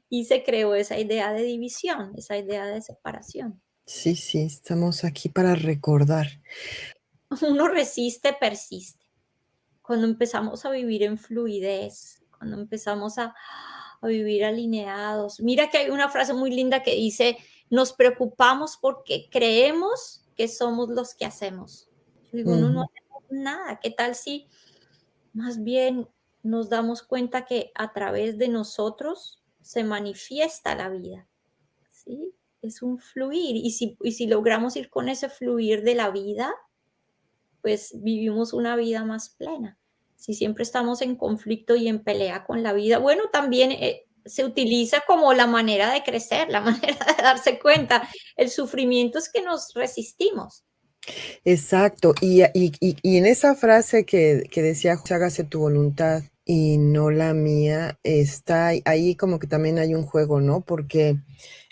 y se creó esa idea de división, esa idea de separación. Sí, sí, estamos aquí para recordar. Uno resiste, persiste. Cuando empezamos a vivir en fluidez, cuando empezamos a vivir alineados. Mira que hay una frase muy linda que dice, nos preocupamos porque creemos que somos los que hacemos. Yo digo, no, no Ujú. hacemos nada. ¿Qué tal si más bien nos damos cuenta que a través de nosotros se manifiesta la vida? ¿Sí? Es un fluir. Y si logramos ir con ese fluir de la vida, pues vivimos una vida más plena. Si siempre estamos en conflicto y en pelea con la vida, bueno, también se utiliza como la manera de crecer, la manera de darse cuenta. El sufrimiento es que nos resistimos. Exacto. Y en esa frase que decía: "Hágase tu voluntad y no la mía", está ahí como que también hay un juego, ¿no? Porque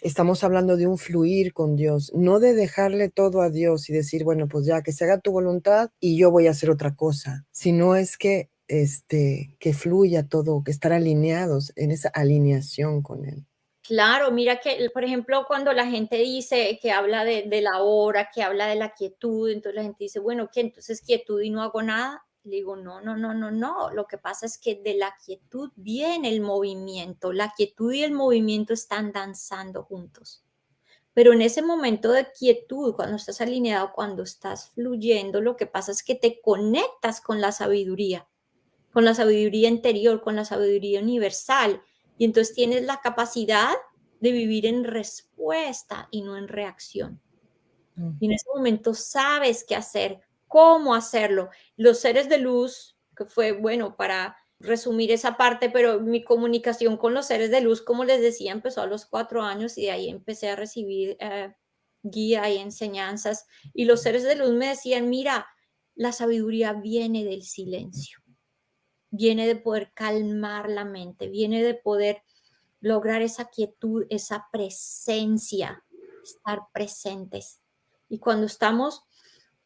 estamos hablando de un fluir con Dios, no de dejarle todo a Dios y decir: "Bueno, pues ya, que se haga tu voluntad y yo voy a hacer otra cosa", sino es que, que fluya todo, que estar alineados en esa alineación con Él. Claro, mira que, por ejemplo, cuando la gente dice que habla de la hora, que habla de la quietud, entonces la gente dice, bueno, ¿qué? Entonces quietud y no hago nada. Le digo, no, no, no, no, no. Lo que pasa es que de la quietud viene el movimiento. La quietud y el movimiento están danzando juntos. Pero en ese momento de quietud, cuando estás alineado, cuando estás fluyendo, lo que pasa es que te conectas con la sabiduría interior, con la sabiduría universal. Y entonces tienes la capacidad de vivir en respuesta y no en reacción. Mm, Y en ese momento sabes qué hacer, cómo hacerlo. Los seres de luz, que fue bueno para resumir esa parte, pero mi comunicación con los seres de luz, como les decía, empezó a los 4 años y de ahí empecé a recibir guía y enseñanzas. Y los seres de luz me decían, mira, la sabiduría viene del silencio, viene de poder calmar la mente, viene de poder lograr esa quietud, esa presencia, estar presentes. Y cuando estamos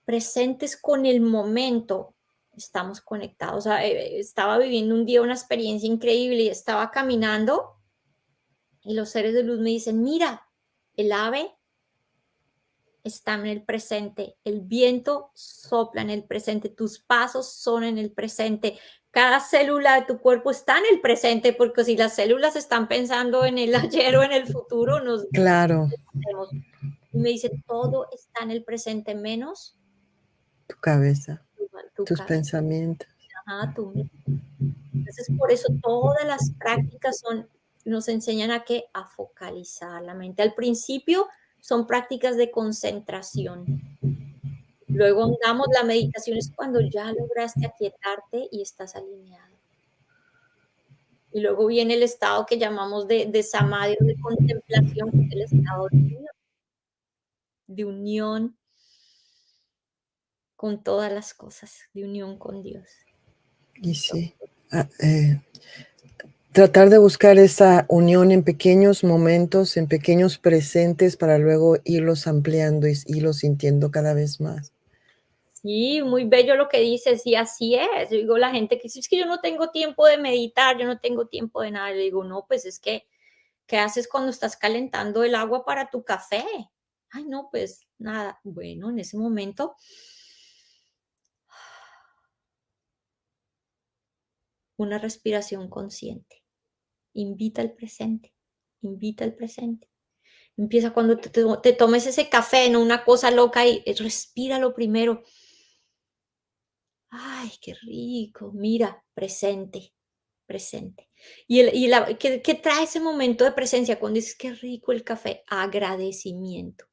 presentes con el momento, estamos conectados. O sea, estaba viviendo un día una experiencia increíble y estaba caminando y los seres de luz me dicen, mira, el ave está en el presente, el viento sopla en el presente, tus pasos son en el presente, cada célula de tu cuerpo está en el presente, porque si las células están pensando en el ayer o en el futuro, nos claro, hacemos. Y me dice, todo está en el presente menos tu cabeza, tu tus cabeza, pensamientos. ajá, tú mismo. Entonces, por eso todas las prácticas nos enseñan a qué, a focalizar la mente. Al principio son prácticas de concentración. Luego andamos, la meditación es cuando ya lograste aquietarte y estás alineado. Y luego viene el estado que llamamos de samadhi o de contemplación, que es el estado de unión con todas las cosas, de unión con Dios. Y sí, ah, tratar de buscar esa unión en pequeños momentos, en pequeños presentes, para luego irlos ampliando y irlos sintiendo cada vez más. Sí, muy bello lo que dices, y así es. Yo digo, la gente que dice: "Es que yo no tengo tiempo de meditar, yo no tengo tiempo de nada". Le digo: "No, pues es que, ¿qué haces cuando estás calentando el agua para tu café?". "Ay, no, pues nada". Bueno, en ese momento, una respiración consciente. Invita al presente, invita al presente. Empieza cuando te tomes ese café, no una cosa loca y respíralo primero. Ay, qué rico. Mira, presente, presente. ¿Qué trae ese momento de presencia cuando dices qué rico el café? Agradecimiento.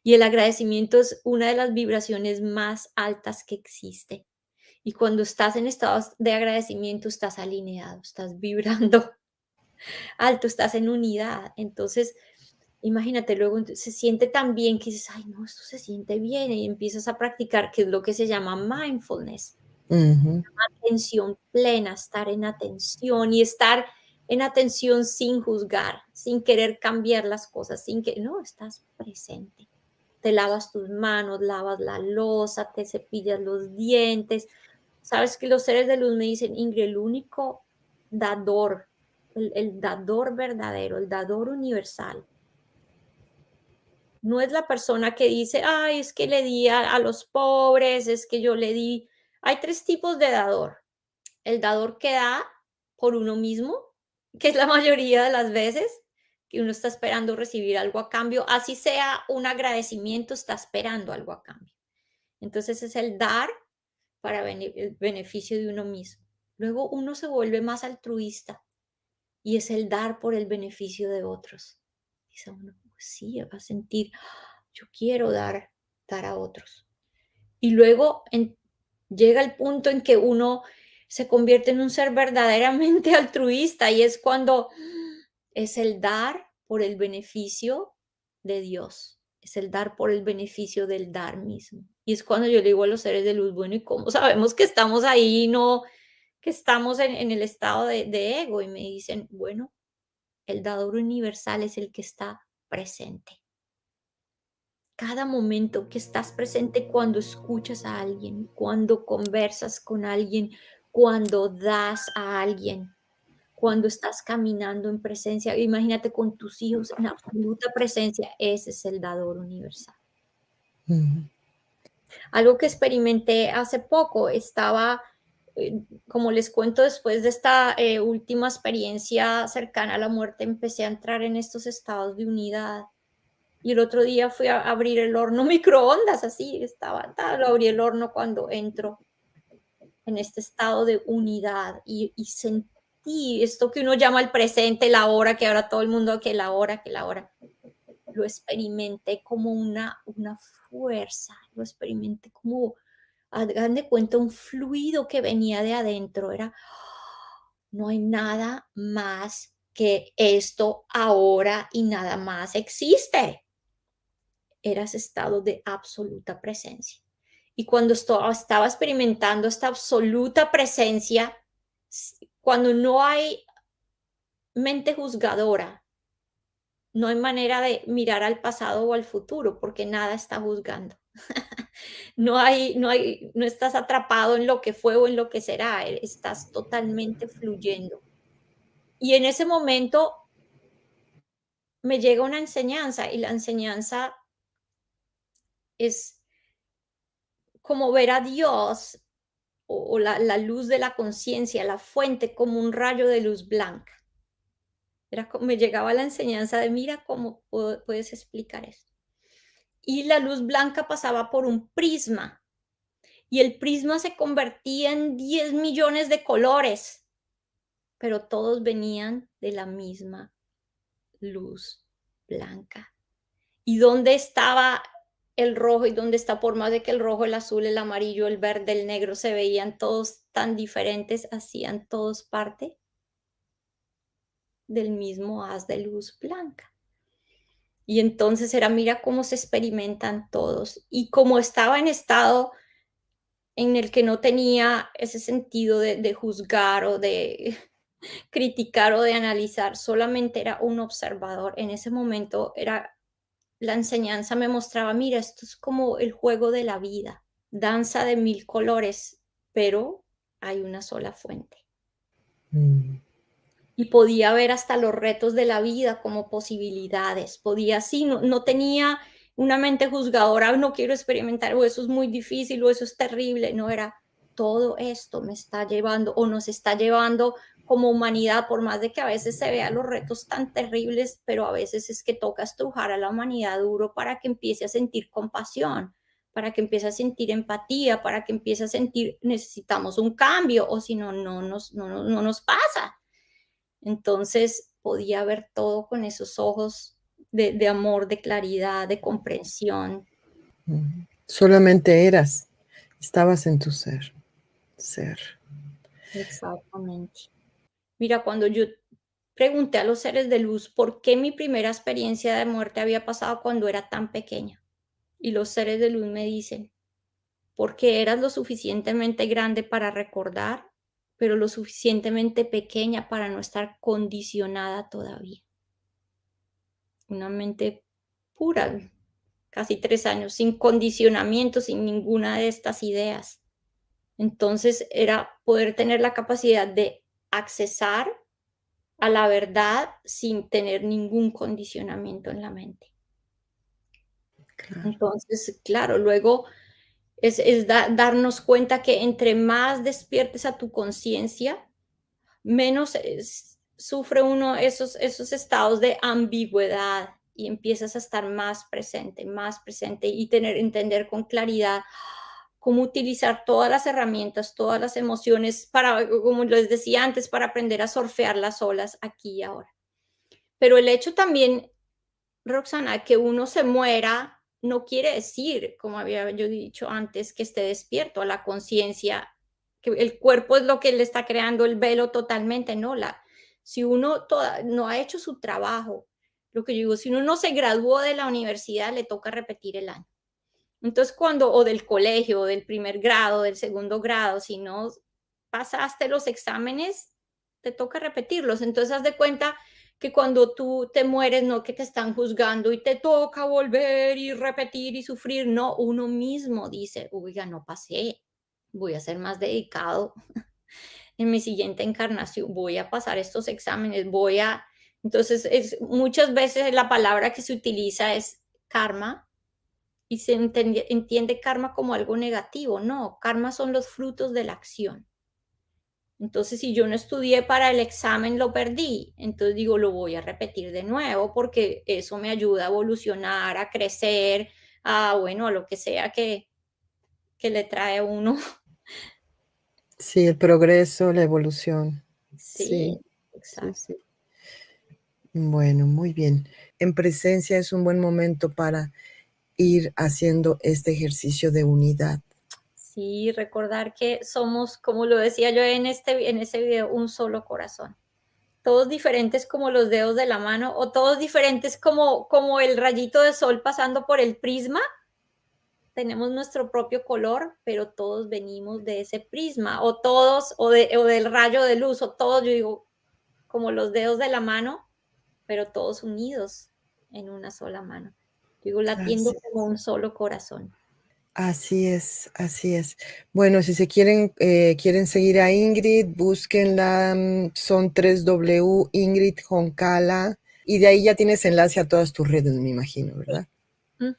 Y el agradecimiento es una de las vibraciones más altas que existe. Y cuando estás en estados de agradecimiento, estás alineado, estás vibrando alto, estás en unidad. Entonces, imagínate, luego se siente tan bien que dices, ay, no, esto se siente bien. Y empiezas a practicar, que es lo que se llama mindfulness, Ujú. atención plena, estar en atención y estar en atención sin juzgar, sin querer cambiar las cosas, sin que, no, estás presente. Te lavas tus manos, lavas la loza, te cepillas los dientes. Sabes que los seres de luz me dicen, Ingrid, el único dador, el dador verdadero, el dador universal, no es la persona que dice, ay, es que le di a los pobres, es que yo le di. Hay tres tipos de dador: el dador que da por uno mismo, que es la mayoría de las veces, que uno está esperando recibir algo a cambio, así sea un agradecimiento, está esperando algo a cambio. Entonces es el dar para el beneficio de uno mismo. Luego uno se vuelve más altruista y es el dar por el beneficio de otros. Dice uno, pues sí, va a sentir, yo quiero dar a otros. Y luego llega el punto en que uno se convierte en un ser verdaderamente altruista y es cuando es el dar por el beneficio de Dios, es el dar por el beneficio del dar mismo. Y es cuando yo le digo a los seres de luz, bueno, ¿y cómo sabemos que estamos ahí, no que estamos en el estado de ego? Y me dicen, bueno, el dador universal es el que está presente. Cada momento que estás presente cuando escuchas a alguien, cuando conversas con alguien, cuando das a alguien, cuando estás caminando en presencia, imagínate con tus hijos en absoluta presencia, ese es el dador universal. Ujú, Algo que experimenté hace poco, estaba, como les cuento, después de esta última experiencia cercana a la muerte, empecé a entrar en estos estados de unidad. Y el otro día fui a abrir el horno microondas, así estaba, lo abrí el horno cuando entro en este estado de unidad y sentí esto que uno llama el presente, la hora, que ahora todo el mundo que la hora, que la hora. Lo experimenté como una fuerza, lo experimenté como, hagan de cuenta, un fluido que venía de adentro, era, no hay nada más que esto ahora y nada más existe. Era ese estado de absoluta presencia. Y cuando estaba experimentando esta absoluta presencia, cuando no hay mente juzgadora, no hay manera de mirar al pasado o al futuro porque nada está juzgando. No estás atrapado en lo que fue o en lo que será, estás totalmente fluyendo. Y en ese momento me llega una enseñanza y la enseñanza es como ver a Dios o la luz de la conciencia, la fuente como un rayo de luz blanca. Me llegaba la enseñanza de mira cómo puedes explicar esto. Y la luz blanca pasaba por un prisma y el prisma se convertía en 10 millones de colores, pero todos venían de la misma luz blanca. ¿Y dónde estaba el rojo y dónde está? Por más de que el rojo, el azul, el amarillo, el verde, el negro se veían todos tan diferentes, hacían todos parte del mismo haz de luz blanca. Y entonces era, mira cómo se experimentan todos. Y como estaba en estado en el que no tenía ese sentido de juzgar o de criticar o de analizar, solamente era un observador. En ese momento era la enseñanza me mostraba, mira, esto es como el juego de la vida, danza de mil colores, pero hay una sola fuente. mm, Y podía ver hasta los retos de la vida como posibilidades. Podía, sí, no tenía una mente juzgadora, no quiero experimentar, o eso es muy difícil, o eso es terrible. No era, todo esto me está llevando o nos está llevando como humanidad, por más de que a veces se vean los retos tan terribles, pero a veces es que toca estrujar a la humanidad duro para que empiece a sentir compasión, para que empiece a sentir empatía, para que empiece a sentir necesitamos un cambio, o si no, no nos pasa. Entonces podía ver todo con esos ojos de amor, de claridad, de comprensión. solamente eras, estabas en tu ser, ser. Exactamente. Mira, cuando yo pregunté a los seres de luz por qué mi primera experiencia de muerte había pasado cuando era tan pequeña, y los seres de luz me dicen, porque eras lo suficientemente grande para recordar, pero lo suficientemente pequeña para no estar condicionada todavía. Una mente pura, casi 3 años, sin condicionamiento, sin ninguna de estas ideas. Entonces, era poder tener la capacidad de accesar a la verdad sin tener ningún condicionamiento en la mente. Claro. Entonces, claro, luego es darnos cuenta que entre más despiertes a tu conciencia, menos sufre uno esos estados de ambigüedad y empiezas a estar más presente y entender con claridad cómo utilizar todas las herramientas, todas las emociones para, como les decía antes, para aprender a surfear las olas aquí y ahora. Pero el hecho también, Roxana, que uno se muera, no quiere decir, como había yo dicho antes, que esté despierto a la conciencia que el cuerpo es lo que le está creando el velo totalmente, no, si uno no ha hecho su trabajo, lo que yo digo, si uno no se graduó de la universidad, le toca repetir el año. Entonces, o del colegio, o del primer grado, del segundo grado, si no pasaste los exámenes, te toca repetirlos. Entonces, haz de cuenta que cuando tú te mueres, no que te están juzgando y te toca volver y repetir y sufrir, no, uno mismo dice, oiga, no pasé, voy a ser más dedicado en mi siguiente encarnación, voy a pasar estos exámenes, Entonces, muchas veces la palabra que se utiliza es karma, y se entiende karma como algo negativo. No, karma son los frutos de la acción. Entonces, si yo no estudié para el examen, lo perdí. Entonces digo, lo voy a repetir de nuevo porque eso me ayuda a evolucionar, a crecer, bueno, a lo que sea que le trae a uno. Sí, el progreso, la evolución. Sí, Sí, sí, exacto. sí. Bueno, muy bien. En presencia es un buen momento para ir haciendo este ejercicio de unidad. Sí, recordar que somos, como lo decía yo en ese video, un solo corazón. Todos diferentes como los dedos de la mano, o todos diferentes como el rayito de sol pasando por el prisma. Tenemos nuestro propio color, pero todos venimos de ese prisma, o todos, o del rayo de luz, o todos, yo digo, como los dedos de la mano, pero todos unidos en una sola mano. Digo, latiendo Así, como un solo corazón. así es, así es. Bueno, si quieren seguir a Ingrid, búsquenla, son 3W Ingrid Joncala, y de ahí ya tienes enlace a todas tus redes, me imagino, ¿verdad? Ujú.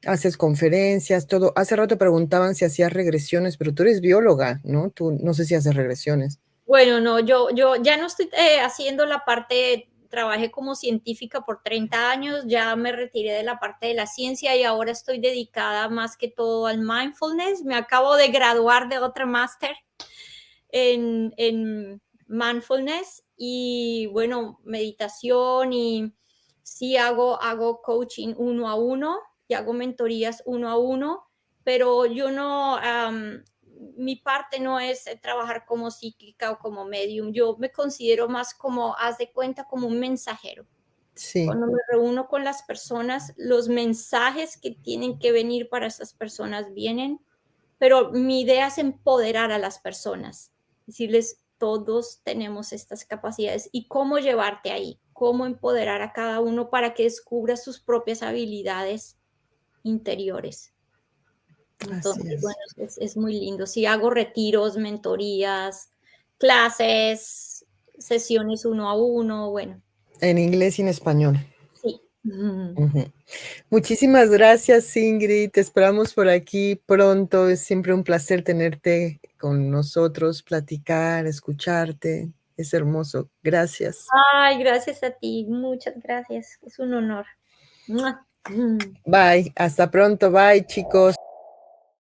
Haces conferencias, todo. Hace rato preguntaban si hacías regresiones, pero tú eres bióloga, ¿no? Tú no sé si haces regresiones. Bueno, no, yo ya no estoy haciendo la parte, trabajé como científica por 30 años, ya me retiré de la parte de la ciencia y ahora estoy dedicada más que todo al mindfulness. Me acabo de graduar de otra máster en mindfulness y bueno, meditación, y sí hago coaching uno a uno y hago mentorías uno a uno, pero yo no, mi parte no es trabajar como psíquica o como medium. Yo me considero más como, haz de cuenta, como un mensajero. Sí, Cuando me reúno con las personas, los mensajes que tienen que venir para esas personas vienen, pero mi idea es empoderar a las personas, decirles, todos tenemos estas capacidades y cómo llevarte ahí, cómo empoderar a cada uno para que descubra sus propias habilidades interiores. así Entonces, bueno, es. es muy lindo. Sí, hago retiros, mentorías, clases, sesiones uno a uno, bueno, En inglés y en español. sí. Ujú. Muchísimas gracias, Ingrid. Te esperamos por aquí pronto. Es siempre un placer tenerte con nosotros, platicar, escucharte. Es hermoso. Gracias. Ay, gracias a ti, muchas gracias. Es un honor. ¡Mua! Bye. Hasta pronto. Bye, chicos.